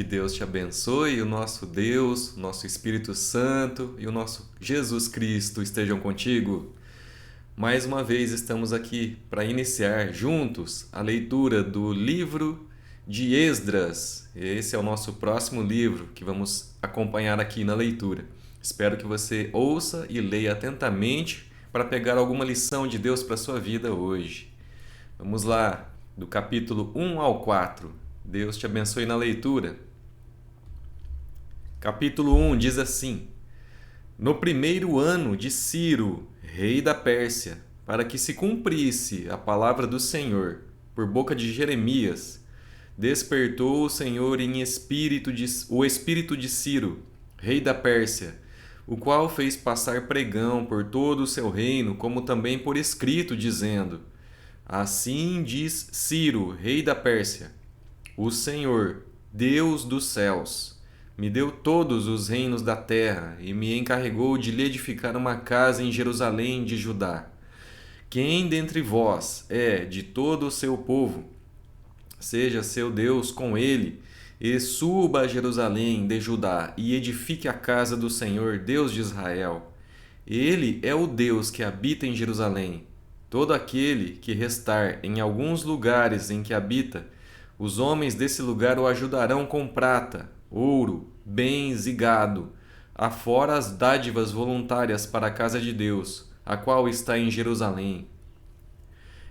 Que Deus te abençoe, o nosso Deus, o nosso Espírito Santo e o nosso Jesus Cristo estejam contigo. Mais uma vez estamos aqui para iniciar juntos a leitura do livro de Esdras. Esse é o nosso próximo livro que vamos acompanhar aqui na leitura. Espero que você ouça e leia atentamente para pegar alguma lição de Deus para a sua vida hoje. Vamos lá, do capítulo 1 ao 4. Deus te abençoe na leitura. Capítulo 1 diz assim: No primeiro ano de Ciro, rei da Pérsia, para que se cumprisse a palavra do Senhor, por boca de Jeremias, despertou o Senhor o espírito de Ciro, rei da Pérsia, o qual fez passar pregão por todo o seu reino, como também por escrito, dizendo: Assim diz Ciro, rei da Pérsia: O Senhor, Deus dos céus, me deu todos os reinos da terra e me encarregou de lhe edificar uma casa em Jerusalém de Judá. Quem dentre vós é de todo o seu povo, seja seu Deus com ele, e suba a Jerusalém de Judá e edifique a casa do Senhor, Deus de Israel. Ele é o Deus que habita em Jerusalém. Todo aquele que restar em alguns lugares em que habita, os homens desse lugar o ajudarão com prata, ouro, bens e gado, afora as dádivas voluntárias para a casa de Deus, a qual está em Jerusalém.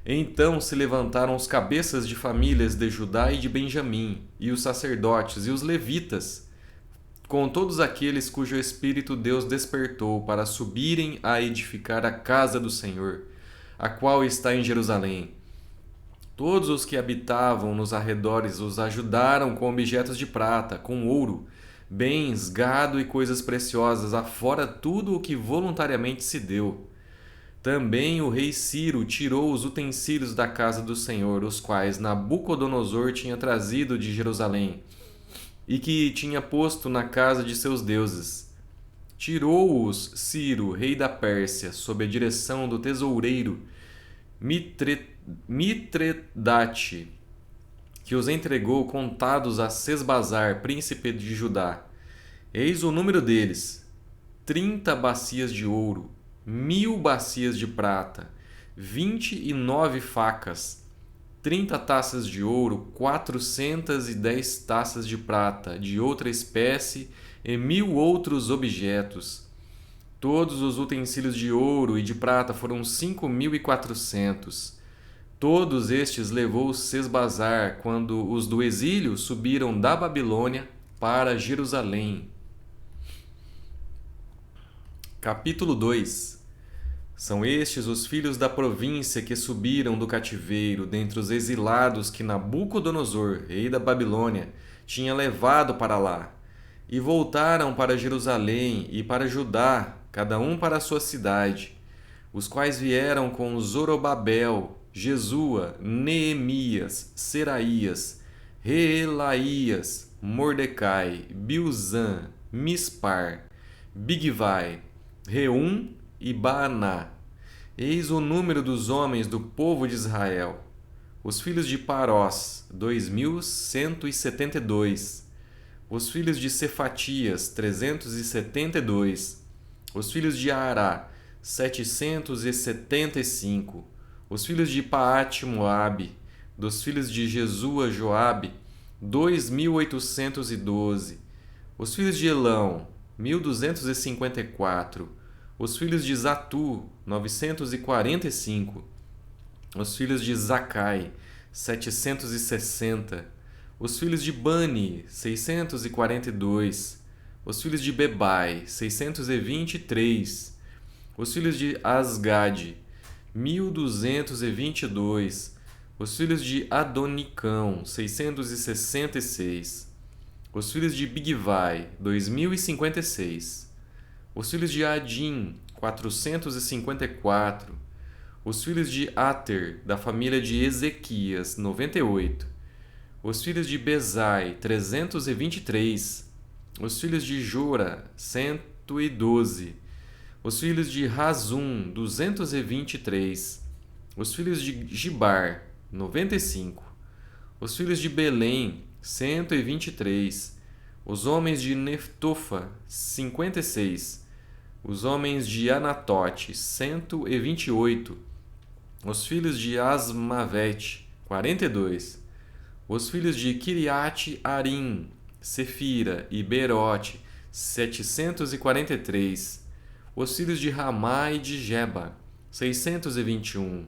Então se levantaram os cabeças de famílias de Judá e de Benjamim, e os sacerdotes e os levitas, com todos aqueles cujo espírito Deus despertou para subirem a edificar a casa do Senhor, a qual está em Jerusalém. Todos os que habitavam nos arredores os ajudaram com objetos de prata, com ouro, bens, gado e coisas preciosas, afora tudo o que voluntariamente se deu. Também o rei Ciro tirou os utensílios da casa do Senhor, os quais Nabucodonosor tinha trazido de Jerusalém, e que tinha posto na casa de seus deuses. Tirou-os Ciro, rei da Pérsia, sob a direção do tesoureiro Mitredate, que os entregou contados a Sesbazar, príncipe de Judá. Eis o número deles: 30 bacias de ouro, 1000 bacias de prata, 29 facas, 30 taças de ouro, 410 taças de prata de outra espécie e 1000 outros objetos. Todos os utensílios de ouro e de prata foram 5.400. Todos estes levou Sesbazar quando os do exílio subiram da Babilônia para Jerusalém. Capítulo 2. São estes os filhos da província que subiram do cativeiro, dentre os exilados que Nabucodonosor, rei da Babilônia, tinha levado para lá, e voltaram para Jerusalém e para Judá, cada um para a sua cidade, os quais vieram com Zorobabel, Jesua, Neemias, Seraías, Reelaías, Mordecai, Bilzã, Mispar, Bigvai, Reum e Baaná. Eis o número dos homens do povo de Israel. Os filhos de Parós, 2.172. Os filhos de Cefatias, 372. Os filhos de Ará, 775. Os filhos de Paate-Moabe, dos filhos de Jesua Joabe, 2.812. Os filhos de Elão, 1.254. Os filhos de Zatu, 945. Os filhos de Zacai, 760. Os filhos de Bani, 642. Os filhos de Bebai, 623. Os filhos de Asgade, 1.222. Os filhos de Adonicão, 666. Os filhos de Bigvai, 2.056. Os filhos de Adim, 454. Os filhos de Ater, da família de Ezequias, 98. Os filhos de Bezai, 323. Os filhos de Jora, 112. Os filhos de Razum, 223. Os filhos de Gibar, 95. Os filhos de Belém, 123. Os homens de Netofa, 56. Os homens de Anatote, 128. Os filhos de Asmavete, 42. Os filhos de Kiriate Arim, Sefira e Berote, 743. Os filhos de Ramá e de Geba, 621.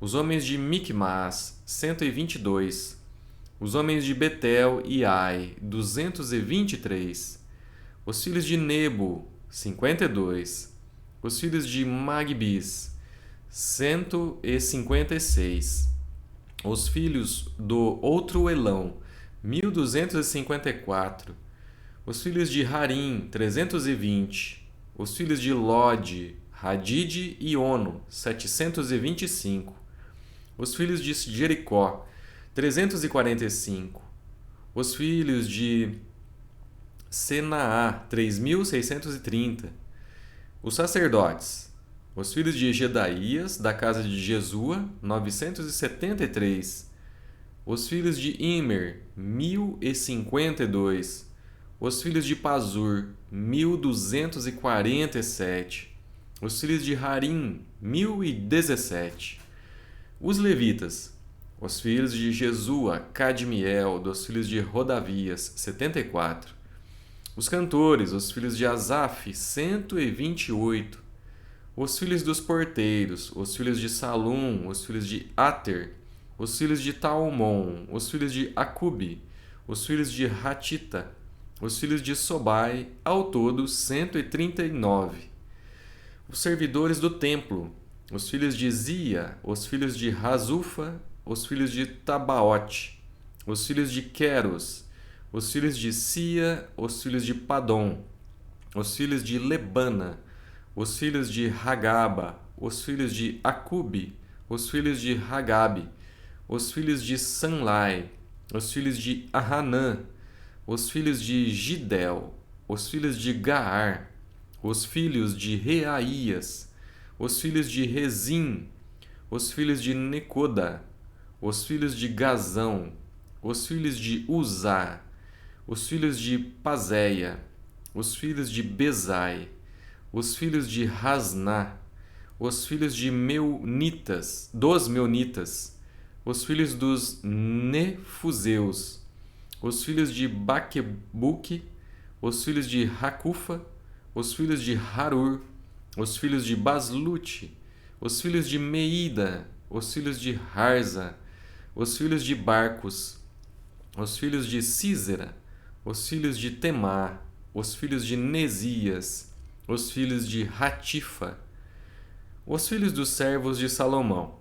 Os homens de Micmas, 122. Os homens de Betel e Ai, 223. Os filhos de Nebo, 52. Os filhos de Magbis, 156. Os filhos do outro Elão, 1254. Os filhos de Harim, 320. Os filhos de Lod, Hadid e Ono, 725. Os filhos de Jericó, 345. Os filhos de Senaá, 3630. Os sacerdotes. Os filhos de Gedaías, da casa de Jesua, 973. Os filhos de Imer, 1052. Os filhos de Pazur, 1247. Os filhos de Harim, 1017. Os levitas. Os filhos de Jesua, Cadmiel, dos filhos de Rodavias, 74. Os cantores, os filhos de Asaf, 128. Os filhos dos porteiros, os filhos de Salum, os filhos de Ater, os filhos de Talmon, os filhos de Acube, os filhos de Hatita, os filhos de Sobai, ao todo 139. Os servidores do templo, os filhos de Zia, os filhos de Razufa, os filhos de Tabaote, os filhos de Queros, os filhos de Sia, os filhos de Padom, os filhos de Lebana, os filhos de Hagaba, os filhos de Acube, os filhos de Hagabe, os filhos de Sanlai, os filhos de Ahanã, os filhos de Gidel, os filhos de Gaar, os filhos de Reaías, os filhos de Rezim, os filhos de Necoda, os filhos de Gazão, os filhos de Uzá, os filhos de Pazéia, os filhos de Bezai, os filhos de Rasná, os filhos de Meunitas, dos Meunitas, os filhos dos Nefuseus, os filhos de Baquebuque, os filhos de Hacufa, os filhos de Harur, os filhos de Baslute, os filhos de Meida, os filhos de Harza, os filhos de Barcos, os filhos de Císera, os filhos de Temá, os filhos de Nesias, os filhos de Ratifa, os filhos dos servos de Salomão,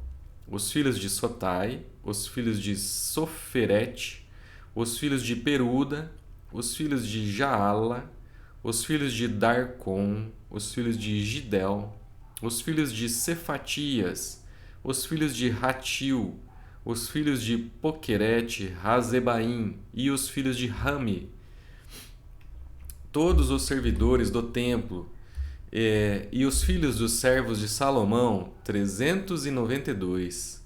os filhos de Sotai, os filhos de Soferete, os filhos de Peruda, os filhos de Jaala, os filhos de Darcon, os filhos de Gidel, os filhos de Cefatias, os filhos de Ratil, os filhos de Poquerete, Razebaim e os filhos de Rami, todos os servidores do templo, e os filhos dos servos de Salomão, 392.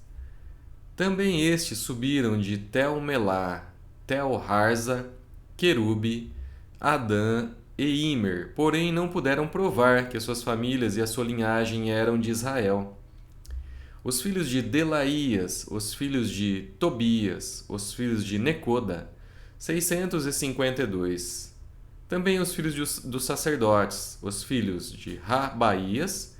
Também estes subiram de Tel-Melá, Tel-Harza, Querube, Adã e Imer, porém não puderam provar que suas famílias e a sua linhagem eram de Israel. Os filhos de Delaías, os filhos de Tobias, os filhos de Necoda, 652. Também os filhos dos sacerdotes, os filhos de Rabaías,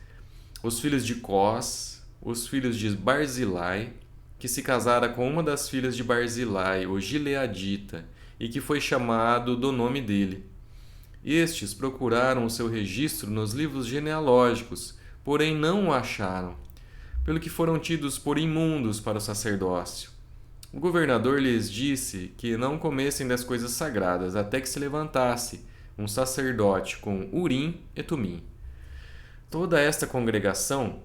os filhos de Cós, os filhos de Barzilai, que se casara com uma das filhas de Barzilai, o Gileadita, e que foi chamado do nome dele. Estes procuraram o seu registro nos livros genealógicos, porém não o acharam, pelo que foram tidos por imundos para o sacerdócio. O governador lhes disse que não comessem das coisas sagradas, até que se levantasse um sacerdote com Urim e Tumim. Toda esta congregação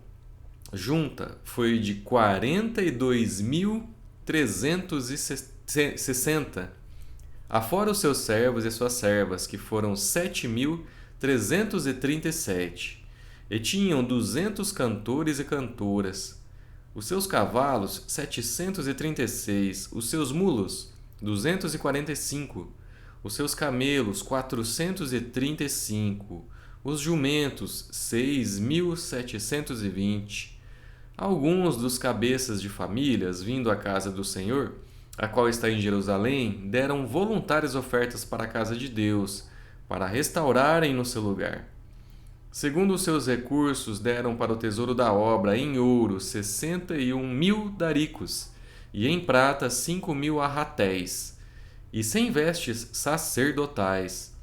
junta foi de 42.360, afora os seus servos e suas servas, que foram 7.337, e tinham 200 cantores e cantoras. Os seus cavalos, 736, os seus mulos, 245, os seus camelos 435, os jumentos 6.720. Alguns dos cabeças de famílias, vindo à casa do Senhor, a qual está em Jerusalém, deram voluntárias ofertas para a casa de Deus, para restaurarem no seu lugar. Segundo os seus recursos, deram para o tesouro da obra em ouro 61.000 daricos, e em prata 5.000 arratéis, e 100 vestes sacerdotais.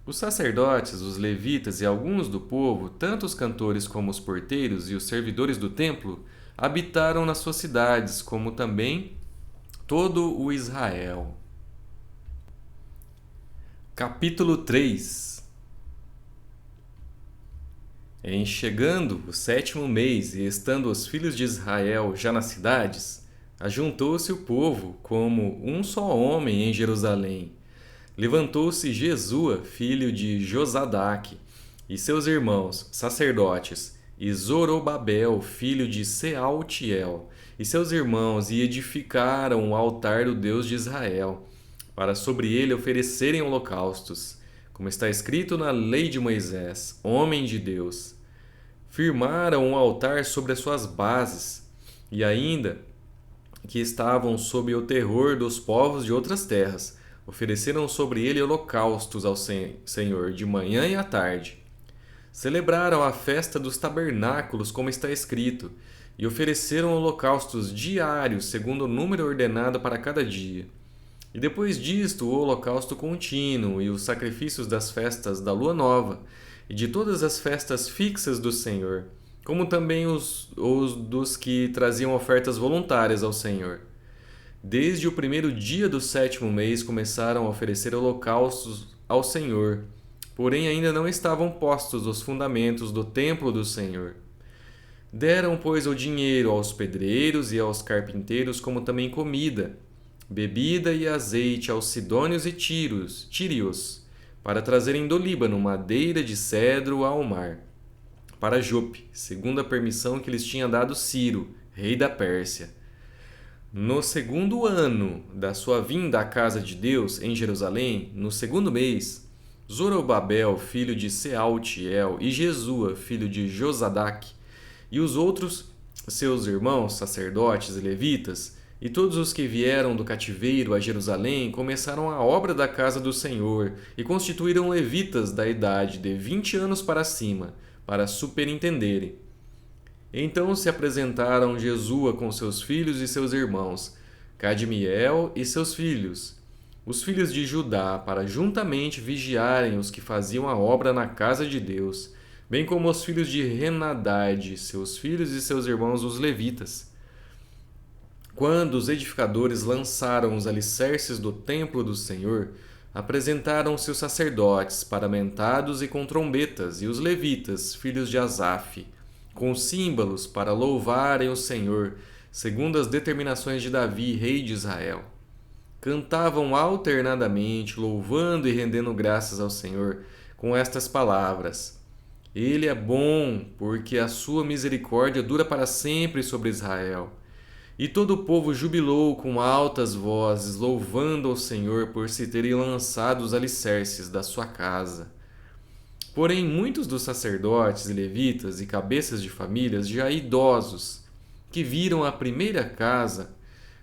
Os sacerdotes, os levitas e alguns do povo, tanto os cantores como os porteiros e os servidores do templo, habitaram nas suas cidades, como também todo o Israel. Capítulo 3. Em chegando o 7º mês e estando os filhos de Israel já nas cidades, ajuntou-se o povo como um só homem em Jerusalém. Levantou-se Jesua, filho de Josadaque, e seus irmãos, sacerdotes, e Zorobabel, filho de Sealtiel, e seus irmãos, e edificaram o altar do Deus de Israel, para sobre ele oferecerem holocaustos, como está escrito na lei de Moisés, homem de Deus. Firmaram o altar sobre as suas bases, e ainda que estavam sob o terror dos povos de outras terras, ofereceram sobre ele holocaustos ao Senhor de manhã e à tarde. Celebraram a festa dos tabernáculos, como está escrito, e ofereceram holocaustos diários, segundo o número ordenado para cada dia. E depois disto, o holocausto contínuo e os sacrifícios das festas da lua nova, e de todas as festas fixas do Senhor, como também os dos que traziam ofertas voluntárias ao Senhor. Desde o primeiro dia do 7º mês começaram a oferecer holocaustos ao Senhor, porém ainda não estavam postos os fundamentos do templo do Senhor. Deram, pois, o dinheiro aos pedreiros e aos carpinteiros, como também comida, bebida e azeite aos sidônios e tírios, para trazerem do Líbano madeira de cedro ao mar, para Jope, segundo a permissão que lhes tinha dado Ciro, rei da Pérsia. No 2º ano da sua vinda à casa de Deus em Jerusalém, no 2º mês, Zorobabel, filho de Sealtiel, e Jesua, filho de Josadaque, e os outros seus irmãos, sacerdotes e levitas, e todos os que vieram do cativeiro a Jerusalém começaram a obra da casa do Senhor e constituíram levitas da idade de 20 anos para cima, para superintenderem. Então se apresentaram Jesua com seus filhos e seus irmãos, Cadmiel e seus filhos, os filhos de Judá, para juntamente vigiarem os que faziam a obra na casa de Deus, bem como os filhos de Henadade, seus filhos e seus irmãos os levitas. Quando os edificadores lançaram os alicerces do templo do Senhor, apresentaram-se os sacerdotes, paramentados e com trombetas, e os levitas, filhos de Asaf, com símbolos para louvarem o Senhor, segundo as determinações de Davi, rei de Israel. Cantavam alternadamente, louvando e rendendo graças ao Senhor, com estas palavras: Ele é bom, porque a sua misericórdia dura para sempre sobre Israel. E todo o povo jubilou com altas vozes, louvando ao Senhor por se terem lançado os alicerces da sua casa. Porém, muitos dos sacerdotes e levitas e cabeças de famílias já idosos, que viram a primeira casa,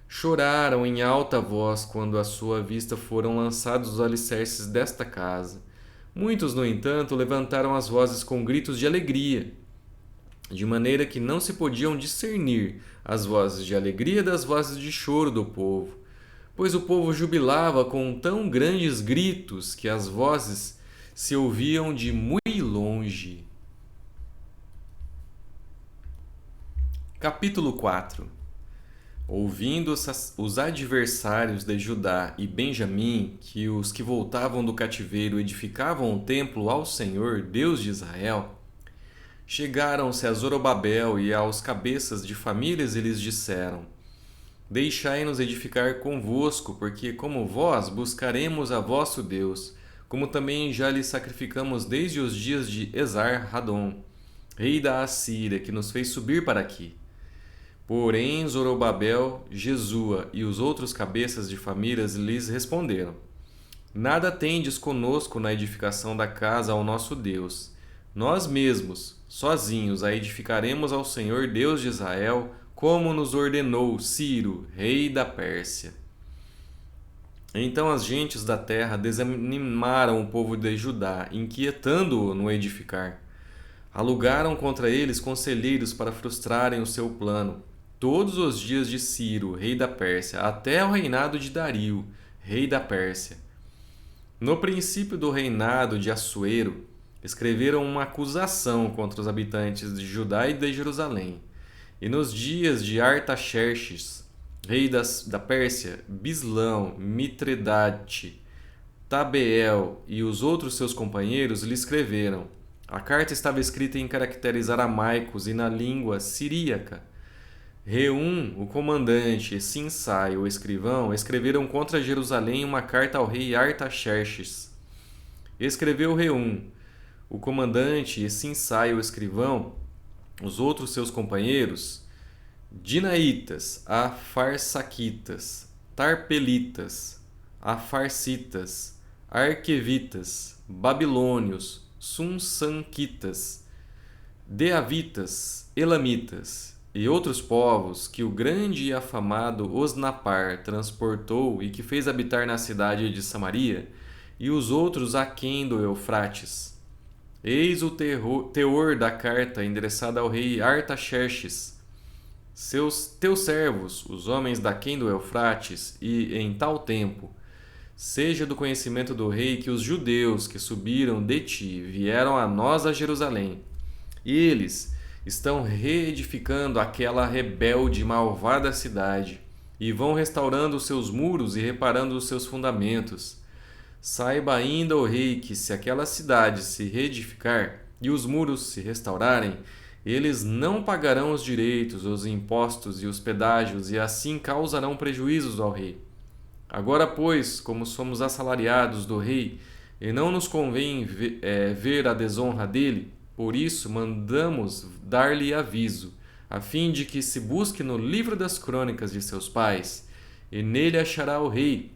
choraram em alta voz quando à sua vista foram lançados os alicerces desta casa. Muitos, no entanto, levantaram as vozes com gritos de alegria, de maneira que não se podiam discernir as vozes de alegria das vozes de choro do povo, pois o povo jubilava com tão grandes gritos que as vozes se ouviam de muito longe. Capítulo 4. Ouvindo os adversários de Judá e Benjamim que os que voltavam do cativeiro edificavam o templo ao Senhor, Deus de Israel, chegaram-se a Zorobabel e aos cabeças de famílias e lhes disseram: Deixai-nos edificar convosco, porque como vós buscaremos a vosso Deus, como também já lhe sacrificamos desde os dias de Esar-Hadom, rei da Assíria, que nos fez subir para aqui. Porém Zorobabel, Jesua e os outros cabeças de famílias lhes responderam: Nada tendes conosco na edificação da casa ao nosso Deus. Nós mesmos, sozinhos, a edificaremos ao Senhor Deus de Israel, como nos ordenou Ciro, rei da Pérsia. Então as gentes da terra desanimaram o povo de Judá, inquietando-o no edificar. Alugaram contra eles conselheiros para frustrarem o seu plano, todos os dias de Ciro, rei da Pérsia, até o reinado de Dario, rei da Pérsia. No princípio do reinado de Assuero, escreveram uma acusação contra os habitantes de Judá e de Jerusalém. E nos dias de Artaxerxes, rei da Pérsia, Bislão, Mitredate, Tabeel e os outros seus companheiros lhe escreveram. A carta estava escrita em caracteres aramaicos e na língua siríaca. Reum, o comandante, e Sinsai, o escrivão, escreveram contra Jerusalém uma carta ao rei Artaxerxes. Escreveu Reum, o comandante, e Sinsai, o escrivão, os outros seus companheiros, Dinaitas, Afarsaquitas, Tarpelitas, Afarsitas, Arquevitas, Babilônios, Sunsanquitas, Deavitas, Elamitas e outros povos que o grande e afamado Osnapar transportou e que fez habitar na cidade de Samaria, e os outros aquém do Eufrates. Eis o teor da carta endereçada ao rei Artaxerxes. Teus servos, os homens daquém do Eufrates, e em tal tempo, seja do conhecimento do rei que os judeus que subiram de ti vieram a nós a Jerusalém. E eles estão reedificando aquela rebelde e malvada cidade, e vão restaurando os seus muros e reparando os seus fundamentos. Saiba ainda, ó rei, que se aquela cidade se reedificar e os muros se restaurarem, eles não pagarão os direitos, os impostos e os pedágios, e assim causarão prejuízos ao rei. Agora, pois, como somos assalariados do rei, e não nos convém ver a desonra dele, por isso mandamos dar-lhe aviso, a fim de que se busque no livro das crônicas de seus pais, e nele achará o rei,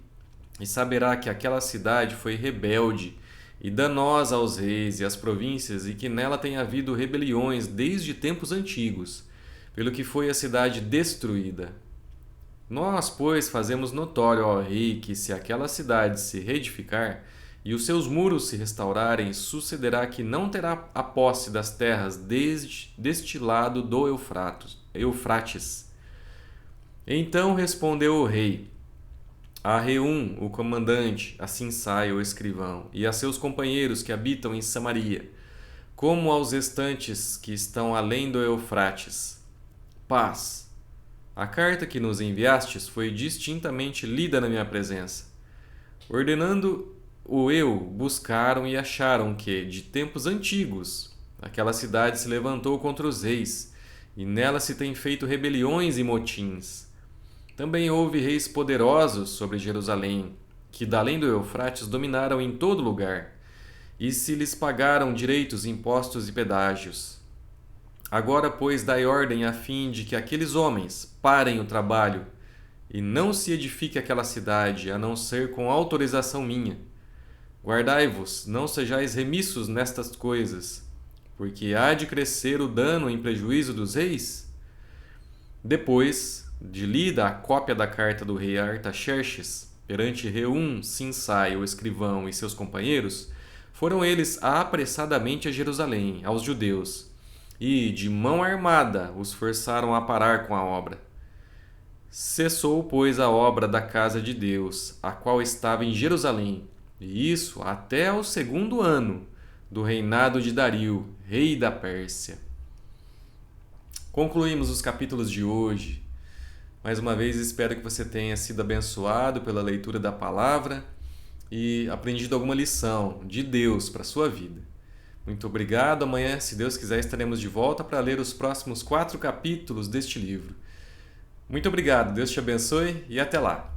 e saberá que aquela cidade foi rebelde e danosa aos reis e às províncias, e que nela tem havido rebeliões desde tempos antigos, pelo que foi a cidade destruída. Nós, pois, fazemos notório ao rei que, se aquela cidade se reedificar e os seus muros se restaurarem, sucederá que não terá a posse das terras deste lado do Eufrates. Então respondeu o rei a Reum, o comandante, a Sinsai, o escrivão, e a seus companheiros que habitam em Samaria, como aos restantes que estão além do Eufrates: paz. A carta que nos enviastes foi distintamente lida na minha presença. Ordenando-o eu, buscaram e acharam que, de tempos antigos, aquela cidade se levantou contra os reis, e nela se tem feito rebeliões e motins. Também houve reis poderosos sobre Jerusalém, que da além do Eufrates dominaram em todo lugar, e se lhes pagaram direitos, impostos e pedágios. Agora, pois, dai ordem a fim de que aqueles homens parem o trabalho e não se edifique aquela cidade, a não ser com autorização minha. Guardai-vos, não sejais remissos nestas coisas, porque há de crescer o dano em prejuízo dos reis. Depois de lida a cópia da carta do rei Artaxerxes perante Reum, Sinsai, o escrivão, e seus companheiros, foram eles apressadamente a Jerusalém, aos judeus, e, de mão armada, os forçaram a parar com a obra. Cessou, pois, a obra da casa de Deus, a qual estava em Jerusalém, e isso até ao 2º ano do reinado de Dario, rei da Pérsia. Concluímos os capítulos de hoje. Mais uma vez, espero que você tenha sido abençoado pela leitura da palavra e aprendido alguma lição de Deus para a sua vida. Muito obrigado. Amanhã, se Deus quiser, estaremos de volta para ler os próximos 4 capítulos deste livro. Muito obrigado. Deus te abençoe e até lá.